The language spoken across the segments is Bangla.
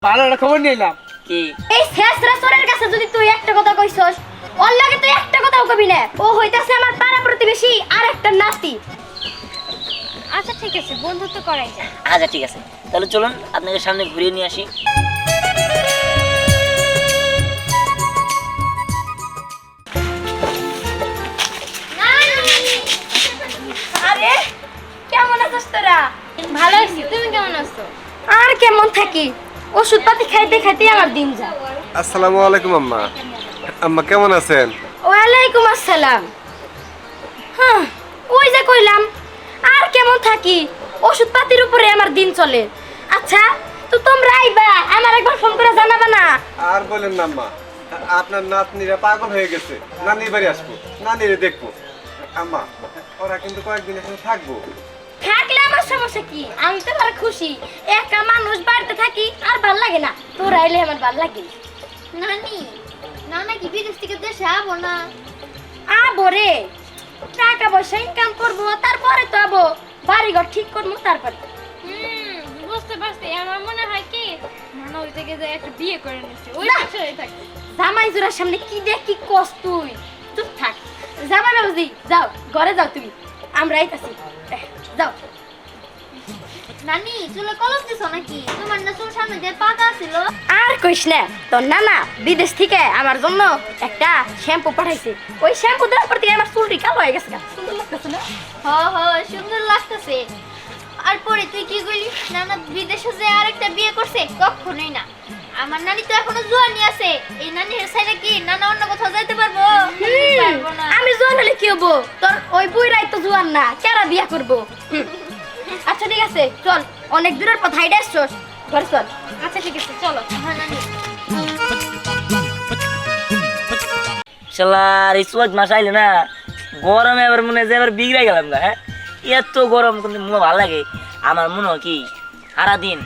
ভালো একটা খবর নিলাম। কি এই শেষরা সরের কাছে যদি তুই একটা কথা কইছস, ওর লাগে তুই একটা কথাও কবি না। ও হইতাছে আমার পাড়া প্রতিবেশী আর একটা নাতি। আচ্ছা ঠিক আছে, বন্ধুত্ব করাই যায়। আচ্ছা ঠিক আছে, তাহলে চলুন আপনাকে সামনে ঘুরিয়ে নিয়ে আসি। আরে কেমন আছিস তোরা? ভালো আছি, তুমি কেমন আছো? আর কেমন থাকি, ওষুধ পাতি খাইতে খাইতে আমার দিন যায়। আসসালামু আলাইকুম আম্মা। আম্মা কেমন আছেন? ওয়ালাইকুম আসসালাম। হ্যাঁ, ওই যে কইলাম আর কেমন থাকি, ওষুধ পাতির উপরে আমার দিন চলে। আচ্ছা তো তোমরা আইবা, আমার একবার ফোন করে জানাবা না? আর বলেন না আম্মা, আপনার নাতনিরা পাগল হয়ে গেছে। নানির বাড়ি আসবো, নানিরে দেখবো। আম্মা ওরা কিন্তু কয়েকদিন এখানে থাকবো। থাকলে আমার সমস্যা কি? আমি তো আর খুশি। একা মানুষ বাড়িতে থাকি আর ভাল লাগে না, তোরা আইলে আমার ভাল লাগে। নানি, নানা কি বিদেশ থেকে দেশে আবো না? আবো রে, টাকা পয়সা ইনকাম করবো, তারপরে তো আবো। বাড়িঘর ঠিক করবো তারপর। বুঝতে পারছি। আমার মনে হয় কি নানা ওই থেকে যে একটা বিয়ে করে নিচ্ছে, ওই না। বছরই থাকে। জামাই জোড়ার সামনে কি দেখ কি কস তুই? চুপ থাক। জামাই বাবুজি যাও, ঘরে যাও তুমি, আমরা আইতাছি। যাও। নানি চুলে কলম দিছো নাকি? তোমার না চুল সামনে দিয়ে পাকা ছিল। আর কইস না, তোর নানা বিদেশ থেকে আমার জন্য একটা শ্যাম্পু পাঠাইছে। ওই শ্যাম্পু দেওয়ার পর থেকে আমার চুলটি কালো হয়ে গেছে। সুন্দর লাগতেছে না? হ হ, সুন্দর লাগতেছে। আর পরে তুই কি কইলি নানা বিদেশে যে আরেকটা বিয়ে করছে? কখনোই না। আমার নানি তো এখনো জোয়ানি আছে। এই নানির সাইডে কি নানা অন্য কোথাও যাইতে পারবো? পারবো না। আমি জোয়ান হলে কি হবো? তোর ওই বুইরাই তো জোয়ান না, কেরা বিয়া করবো? আচ্ছা ঠিক আছে, চল, অনেক দূরের পথ হাইডে আসছস, ঘরে চল। আচ্ছা ঠিক আছে, চলো। হ্যাঁ নানি। শালার এই চোদ্দ মাস আইলে না, গরমে এবার মনে হয় যে এবার বিগড়ে গেলাম না। হ্যাঁ, এত গরম কিন্তু মনে ভালো লাগে। আমার মনে হয় কি সারাদিন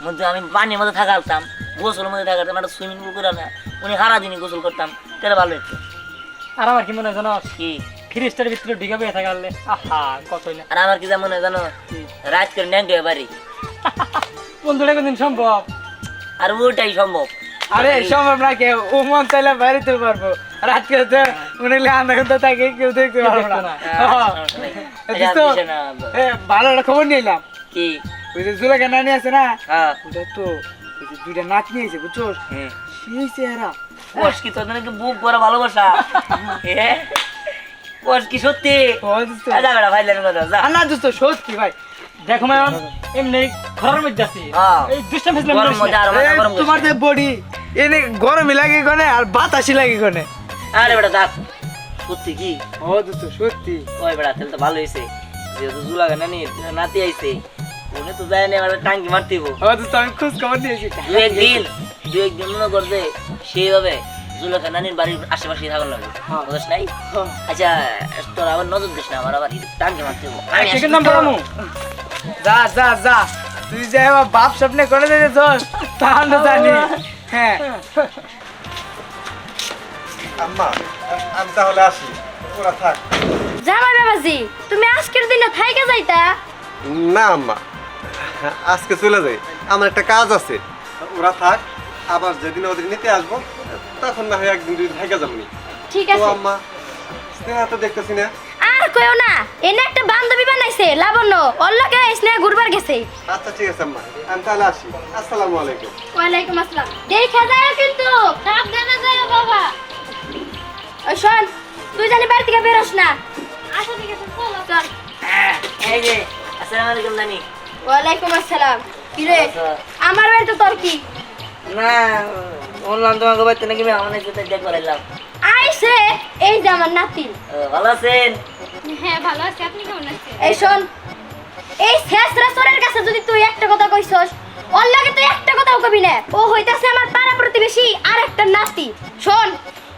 মধ্যে আমি পানির মধ্যে থাকাতাম, গোসলের মধ্যে থাকাতাম, একটা সুইমিং পুল করে না উনি সারাদিনই গোসল করতাম, তাহলে ভালো একটু। আর আমার কি মনে হয় জানো, কি ফ্রিজটার ভিতরে ঢুকে বেয়ে থাকালে আহা কতই না। আর আমার কি যেমন জানো, রাত করে ন্যাংটো বাড়ি, বন্ধুরা কোনদিন সম্ভব? আর ওটাই সম্ভব। আরে সম্ভব না, কেউ ও মন চাইলে বাইরেতে পারবো, রাত করে তো মনে হলে আন্দাজ করতে থাকে, কেউ দেখতে পারবো না। ভালো একটা খবর নিলাম। কি ওই যে জুলেখা নানি আছে না, হ্যাঁ ওটা তো ওই যে দুইটা নাচ নিয়েছে বুঝছো, হ্যাঁ সেই চেহারা। কোষ কি তোদের নাকি বুক ভরা ভালোবাসা? হ্যাঁ কোষ কি সত্যি? যা বেটা ভাই লাগে কথা যা। আর না দোস্ত সত্যি ভাই, দেখো ভাই এমনি ঘরের মধ্যে আছি, হ্যাঁ। এই দুষ্টা ফেসলাম গরম মধ্যে আর মাথা গরম তোমার যে বডি এনে গরমই লাগে কোনে আর বাতাসই লাগে কোনে। আরে বেটা দেখ সত্যি কি? ও দোস্ত সত্যি। ওই বেটা তাহলে তো ভালো হয়েছে, যেহেতু জুলাগা নানি নাতি আইছে, উনি তো যায় না, এবার টাঙ্কি মারতেইব। ও দোস্ত আমি খোঁজ খবর নিয়েছি। দু একদিন মনে করছে সেইভাবে জুলাগা নানির বাড়ির আশেপাশে থাকার লাগবে, বুঝছ নাই? আচ্ছা তোর আবার নজর দিস না, আমার আবার টাঙ্কি মারতেইব। আমি আসি। সেকেন্ড নাম্বার আমু, যা যা যা, তুই যে আমার বাপ স্বপ্নে করে দিতেছস তা আমরা জানি। হ্যাঁ আম্মা আমি তাহলে আসি, ওরা থাক। জামাই বাবাজি, তুমি আজকের দিনে থাইকে যাইতা? না আম্মা, আজকে চলে যাই, আমার একটা কাজ আছে। ওরা থাক, আবার যেদিন ওদের নিতে আসবো তখন না হয় একদিন দুই থেকে যাবো। ঠিক ও আছে। আম্মা স্নেহা তো দেখতেছি না। আর কইও না, এনে একটা বান্ধবী বানাইছে লাবণ্য, ওর লগে স্নেহ ঘুরবার গেছে। আচ্ছা ঠিক আছে আম্মা, আমি তাহলে আসি। আসসালামু আলাইকুম। ওয়ালাইকুম আসসালাম। দেখা যায় কিন্তু সাবধানে যাও বাবা। ওই শোন, তুই জানি বাড়ি থেকে বেরোস না। আচ্ছা ঠিক আছে, চলো। চল। এই যে আসসালামু আলাইকুম নানি। ওয়ালাইকুম আসসালাম। কি রে, আমার বাড়িতে তোর কি? না বললাম তোমাকে বাড়িতে নাকি আমার সাথে দেখবার এলাম। আইছে এই যে আমার নাতি। ভালো আছেন? হ্যাঁ ভালো আছি, আপনি কেমন আছেন? এই শোন, এই শেষরা সরের কাছে যদি তুই একটা কথা কইছস, ওর লাগে তুই একটা কথাও কবি না। ও হইতাছে আমার পাড়া প্রতিবেশী আর একটা নাতি। শোন,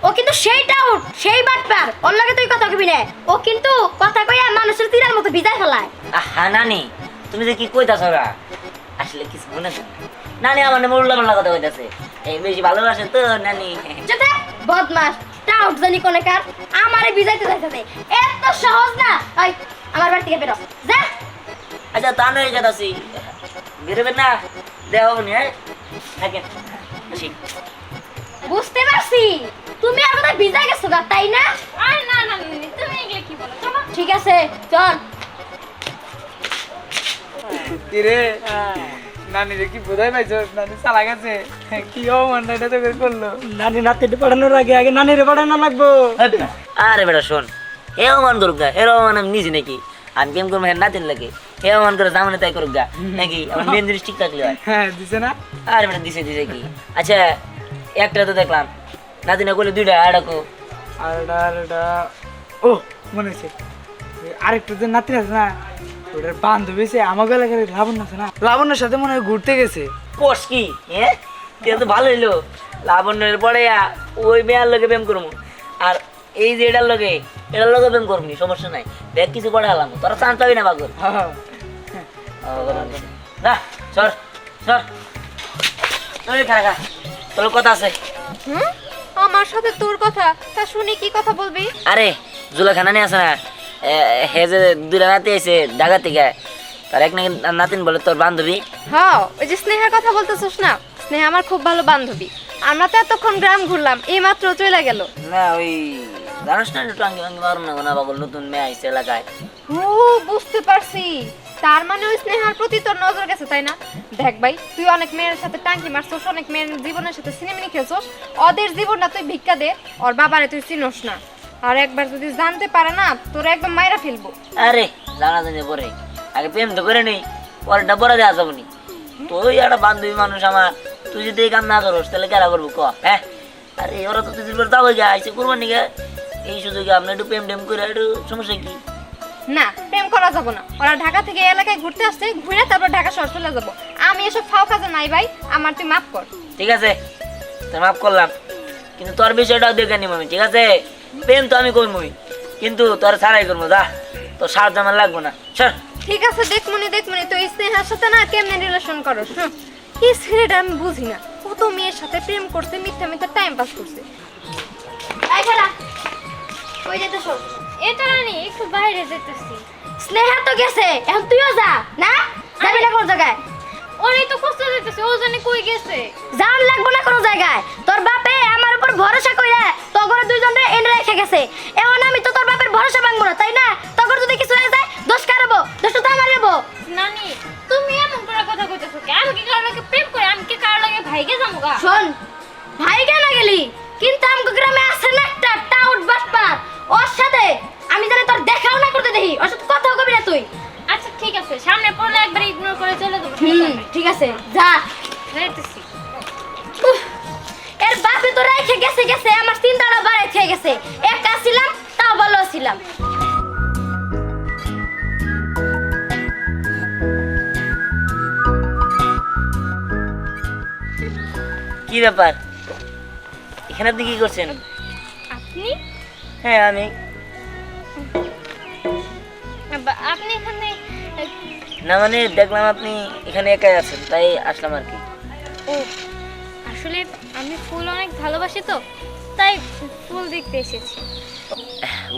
ও কিন্তু সেইটাও সেই বাটপার, ওর লাগে তুই কথা কবি না। ও কিন্তু কথা কইয়া মানুষের তীরের মতো ভিজাই ফেলায়। হ্যাঁ নানি, তুমি যে কি কইতাছ ওরা আসলে কিছু মনে হয় নানি, আমার উল্লা পাল্লা কথা কইতাছে। এই বেশি ভালোবাসে তো নানি। যেতে বদমাস টাউট জানি কোনে কার আমারে ভিজাইতে যাইতাছে। এত সহজ না। ওই আমার বাড়ি থেকে বেরো যা। আচ্ছা তা নয় কথা, বেরোবেন না, দেওয়া হবনি। হ্যাঁ থাকেন আসি। বুঝতে পারছি তুমি আর কথা ভিজা গেছো গা, তাই না? আর না না নানি, তুমি এগুলো কি বলো? চলো। ঠিক আছে চল। কিরে নানি রে কি বোঝাই পাইছো? নানি চালা গেছে, কি অমানটা তো করে করলো। নানি নাতিটি পড়ানোর আগে আগে নানিরে পড়ানো লাগবো। আরে বেটা শোন, হে অমান করুক গা, এর অমান আমি নিজে নাকি আমি কেমন করবো হ্যাঁ নাতিন লাগে, হে অমান করে জামানে তাই করুক গা নাকি, আমার মেন জিনিস ঠিক থাকলে হয়। হ্যাঁ দিছে না? আরে বেটা দিছে দিছে কি, আচ্ছা একটা তো দেখলাম নাতিনা করলে দুইটা আড়াকো। আর ও মনে আছে, আরেকটা যে নাতি আছে না, ওটার বান্ধবী সে আমাকে এলাকার লাবণ্য আছে না, লাবণ্যর সাথে মনে হয় ঘুরতে গেছে। কোষ কি হ্যাঁ, এটা তো ভালো হইলো। লাবণ্যের পরে ওই মেয়ার লোকে প্রেম করবো, আর এই যে এটার লোকে প্রেম করবি, সমস্যা নাই, দেখ কিছু পড়ে হলাম, তোরা চান্স পাবি না পাগল। হ্যাঁ। না সর সর, খা খা, তোর কথা আছে। হুম, আমার সাথে তোর কথা, তা শুনি কি কথা বলবি? আরে জুলেখা নানি আছে না, হে যে দুইটা নাতি আছে ঢাকা থেকে, তার এক নাকি নাতিন বলে তোর বান্ধবী। হ্যাঁ, ওই যে স্নেহার কথা বলতেছিস না, স্নেহা আমার খুব ভালো বান্ধবী। আমরা তো এতক্ষণ গ্রাম ঘুরলাম, এই মাত্র চলে গেল। না ওই জানিস না একটু আঙ্গি ভাঙ্গি মারুন না পাগল, নতুন মেয়ে আইছে এলাকায়। ও বুঝতে পারছি, তার মানে ওই স্নেহার প্রতি তোর নজর গেছে, তাই না? দেখ ভাই, তুই অনেক মেয়ের সাথে টাঙ্কি মারছস, অনেক মেয়ের জীবনের সাথে সিনেমিনি খেলছস, ওদের জীবনটা তুই ভিক্ষা দে, ওর বাবারে তুই চিনোস না। আর একবার যদি জানতে পারে না, তোর একদম মাইরা ফেলবো। আরে জানা জানি পরে, আগে প্রেম তো করে নেই, পরেরটা পরে দেওয়া যাবো নি। তুই একটা বান্ধবী মানুষ আমার, তুই যদি এই কাম না করস তাহলে কেরা করবো ক? হ্যাঁ, আরে ওরা তো তুই যাবো গিয়ে আইসে করবার নিগে, এই সুযোগে আপনি একটু প্রেম টেম করে একটু সমস্যা কি? না, প্রেম করা যাবো না। ওরা ঢাকা থেকে এই এলাকায় ঘুরতে আসছে, ঘুরে তারপর ঢাকা শহর চলে যাবো। আমি এসব ফাও কাজে নাই ভাই, আমার তুই মাফ কর। ঠিক আছে তোর মাফ করলাম, কিন্তু তোর বিষয়টাও দেখে নিব আমি, ঠিক আছে? প্রেম তো আমি করবই, কিন্তু তোর ছাড়াই করবো, যা তোর সাহায্য আমার লাগবো না, সর। ঠিক আছে, দেখমুনি তুই স্নেহার সাথে না কেমনে রিলেশন করস। এই ছেলেটা আমি বুঝি না, কত মেয়ের সাথে প্রেম করছে, মিথ্যা মিথ্যা টাইম পাস করছে। এই খালা, কই যেতেছ? এটা রানি একটু বাইরে যেতেছি। স্নেহা তো গেছে, এখন তুইও যা না, যাবি না কোন জায়গায়? ওরই তো কষ্ট যেতেছে, ও জানে কই গেছে। জান লাগবো না কোনো জায়গায়, তোর বাপে আমার উপর ভরসা কইরা তগরে দুইজনে এনে রেখে গেছে। এখন আমি তো তোর বাপের ভরসা ভাঙবো না, তাই না? তগর যদি কিছু হয়ে যায় দোষ কারাবো, দোষটা তো আমার নেবো। নানি, তুমি এমন করে কথা কইতেছো কি? আমি কি কারো লাগে প্রেম করে, আমি কি কারো লাগে ভাইগে যাবো গা? শোন, ভাই কেন গেলি, কিন্তু আমগো গ্রামে আছে না একটা টাউট বাটপার, ওর সাথে আমি জানি তোর দেখাও না করতে দেখি, ওর সাথে কথাও কবি না তুই। আচ্ছা ঠিক আছে, সামনে পড়লে একবার ইগনোর করে চলে যাবো। ঠিক আছে যা। যাইতেছি। উফ, এর বাপে তো রেখে গেছে গেছে, আমার চিন্তাটা বাড়াই থেকে গেছে। একা ছিলাম তাও ভালো ছিলাম। কি ব্যাপার, এখানে আপনি কি করছেন? আপনি হ্যাঁ আমি। আপনি এখানে? না মানে দেখলাম আপনি এখানে একাই আছেন, তাই আসলাম আর কি। ও আসলে আমি ফুল অনেক ভালোবাসি, তো তাই ফুল দেখতে এসেছি।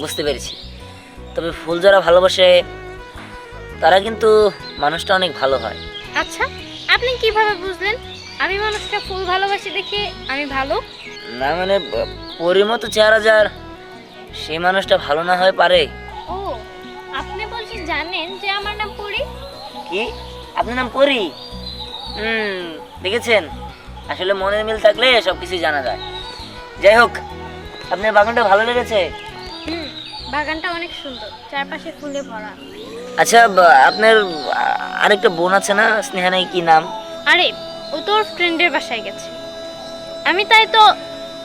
বুঝতে পেরেছি, তবে ফুল যারা ভালোবাসে তারা কিন্তু মানুষটা অনেক ভালো হয়। আচ্ছা, আপনি কিভাবে বুঝলেন আমি মানুষটা ফুল ভালোবাসি দেখে আমি ভালো? না মানে পরীর মতো চেহারা যার, সেই মানুষটা ভালো না হয় পারে। ও আপনি বলছেন জানেন যে আমার নাম পরি? কি আপনার নাম পরি? দেখেছেন, আসলে মনের মিল থাকলে সব কিছুই জানা যায়। যাই হোক, আপনার বাগানটা ভালো লেগেছে? বাগানটা অনেক সুন্দর, চারপাশে ফুলে ভরা। আচ্ছা আপনার আরেকটা বোন আছে না, স্নেহা নাই কি নাম? আরে ও তোর ফ্রেন্ডের বাসায় গেছে। আমি তাই তো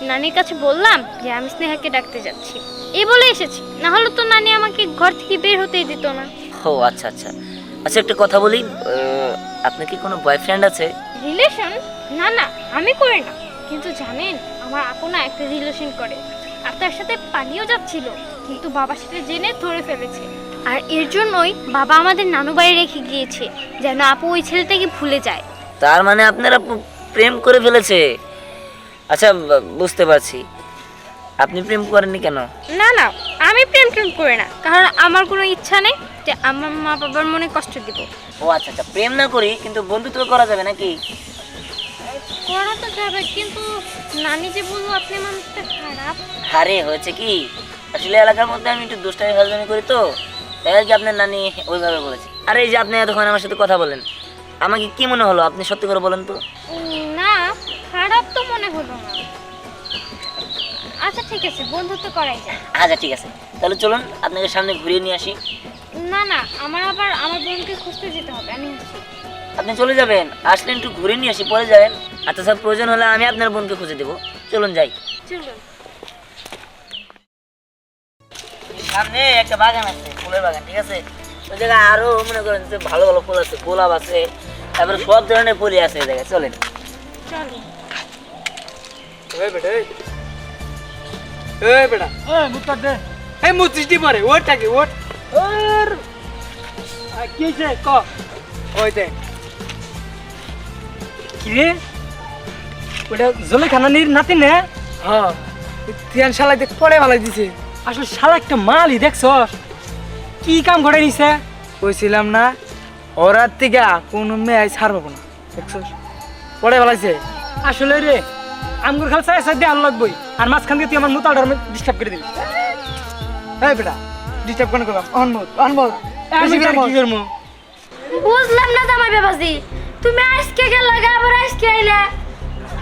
নানির কাছে বললাম যে আমি স্নেহাকে ডাকতে যাচ্ছি, এই বলে এসেছি, না হলে তো নানি আমাকে ঘর থেকে বের হতেই দিত না। ও আচ্ছা আচ্ছা আচ্ছা, একটা কথা বলি, আপনার কি কোনো বয়ফ্রেন্ড আছে? রিলেশন? না না, আমি করি না, কিন্তু জানেন আমার আপু না একটা রিলেশন করে, আর তার সাথে পালিয়েও যাচ্ছিল, কিন্তু বাবা সেটা জেনে ধরে ফেলেছে। আর এর জন্যই বাবা আমাদের নানু বাড়ি রেখে গিয়েছে, যেন আপু ওই ছেলেটাকে ভুলে যায়। তার মানে আপনারা প্রেম করে ফেলেছে? আচ্ছা বুঝতে পারছি, আপনি প্রেম করেননি কেন? না না, আমি প্রেম করি না, কারণ আমার কোনো ইচ্ছা নেই যে আমার মা বাবার মনে কষ্ট দিব। ও আচ্ছা আচ্ছা, প্রেম না করি কিন্তু বন্ধুত্ব করা যাবে নাকি? করা তো যাবে, কিন্তু নানি যে বললো আপনি মানুষটা খারাপ। আরে হয়েছে কি, আসলে এলাকার মধ্যে আমি একটু দুষ্টামি ফাজলামি করি তো, তাই আর কি আপনার নানি ওইভাবে বলেছে। আরে এই যে আপনি এতক্ষণ আমার সাথে কথা বলেন, আমাকে কি মনে হলো আপনি সত্যি করে বলেন তো? না, খারাপ তো মনে হলো না। আচ্ছা ঠিক আছে, বন্ধুত্ব করাই যায়। আচ্ছা ঠিক আছে, তাহলে চলুন আপনাকে সামনে ঘুরিয়ে নিয়ে আসি। না না, আমার আবার আমার বোনকে খুঁজতে যেতে হবে, আমি আসছি। আপনি চলে যাবেন, আসলে একটু ঘুরে নিয়ে আসি, পরে যাবেন। আচ্ছা স্যার, প্রয়োজন হলে আমি আপনার বোনকে খুঁজে দেবো। চলুন যাই। চলুন। সামনে একটা বাগান আছে, ফুলের বাগান, ঠিক আছে? ওই জায়গায় আরো মনে করেন যে ভালো ভালো ফুল আছে, গোলাপ আছে, তারপরে সব ধরনের ফুলই আছে ওই জায়গায়। চলেন। চলুন। এই বেটা এই বেটা এই মুত্তার দে এই মুচিটি পরে ওট থাকে ওট ওর কি হয়েছে ক ওই দেখ কি রে ওটা জলেখানানির নাতি না? হ্যাঁ তিয়ান শালা দেখ পড়ে ভালো দিছে আসলে শালা একটা মালই দেখছস, কি কাম করে নিছে? কইছিলাম না ওরার থেকে কোনো মেয়ে ছাড়বো না, দেখছস পড়ে ভালাইছে। আসলে রে আমগুর খাল চাই চাই দিয়ে আলো লাগবই, আর মাঝখান দিয়ে তুই আমার মুতাটার ডিস্টার্ব করে দিবি। এই বেটা ডিস্টার্ব কেন করলাম? অনমত আমি আর কি করবো? বুঝলাম না জামাই বাবাজি, তুমি আজকে গেলা আবার আজকে আইলা,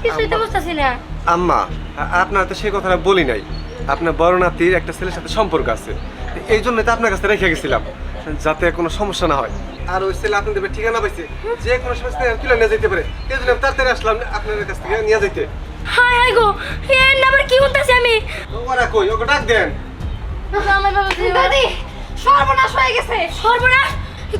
কিছুই তো বুঝতাছি না। আম্মা আপনার তো সেই কথাটা বলি নাই, আপনার বড় নাতির একটা ছেলের সাথে সম্পর্ক আছে, এই জন্য তো আপনার কাছে রেখে গেছিলাম যাতে কোনো সমস্যা না হয়। আর ওই ছেলে আপনাদের ঠিকানা পাইছে, যে কোনো সময় তুলে নিয়ে যেতে পারে, এই জন্য আমি তাড়াতাড়ি আসলাম আপনার কাছ থেকে নিয়ে যেতে। হায় হায় গো, এর নাম্বার কি হতাছে আমি? ওরা কই, ওকে ডাক দেন। জামাই বাবাজি, দাদি সর্বনাশ হয়ে গেছে। সর্বনাশ?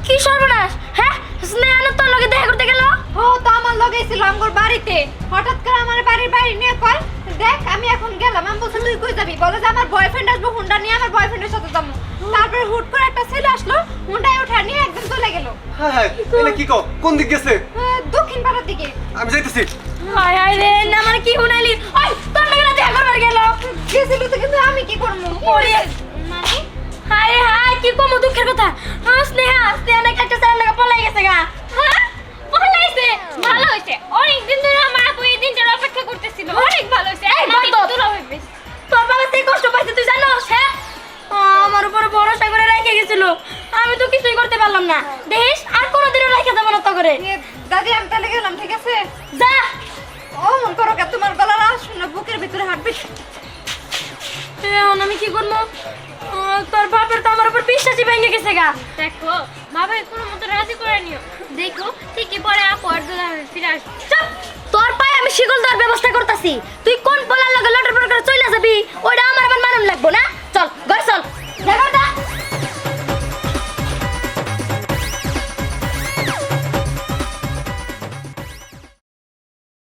কি সর্বনাশ? হ্যাঁ, স্নেহানো তোর লগে দেখা করতে গেল? ও তো আমার লগেই ছিল আমার বাড়িতে, হঠাৎ করে আমার বাড়ির বাইরে নিয়ে কয় দেখ আমি এখন গেলাম। আমি বলছি তুই কই যাবি? বলে যে আমার বয়ফ্রেন্ড আসবে, হুন্ডা নিয়ে আমার বয়ফ্রেন্ডের সাথে যাবো। তারপরে হুট করে একটা ছেলে আসলো, হুন্ডায় উঠা নিয়ে একদম চলে গেল হ্যাঁ হ্যাঁ, এটা কি কও, কোন দিক গেছে? দক্ষিণ পাড়ার দিকে। আমি যাইতেছি। হায় হায় রে, না আমার কি হুনাইলি? ওই তোর লগে না দেখা করবার গেল? গেছিল তো, কিন্তু আমি কি করবো? ওরে মানে হায় হায়, কি কম দুঃখের কথা। স্নেহা নাকি একটা ছেলে লাগা পলাই গেছে গা। হ্যাঁ, পলাইছে। ভালো হয়েছে, অনেক দিন ধরে আমার আপু এই দিনটার অপেক্ষা করতেছিল। অনেক ভালো হয়েছে। এই এখন আমি বাদ দাও। দূর হয়ে গেছি। তোর বাবা সেই কষ্ট পাইছে তুই জানোস? হ্যাঁ, আমার উপরে ভরসা করে রেখে গেছিল, আমি তো কিছুই করতে পারলাম না। দেখিস আর কোনোদিনও রেখে যাবো না তো করে। দাদি আমি তাহলে গেলাম, ঠিক আছে? যা। ও মন করো কে, তোমার গলার আওয়াজ শুনে বুকের ভিতরে হাঁটবে। এখন আমি কি করবো? তোর বাপের তো আমার উপর বিশ্বাসই ভেঙে গেছে গা। দেখো, বাবা কোনো মতো রাজি করে নিও। দেখো ঠিকই পরে আপু আর দুলা ফিরে আসবে। চুপ! তোর পায়ে আমি শিকল দেওয়ার ব্যবস্থা করতেছি, তুই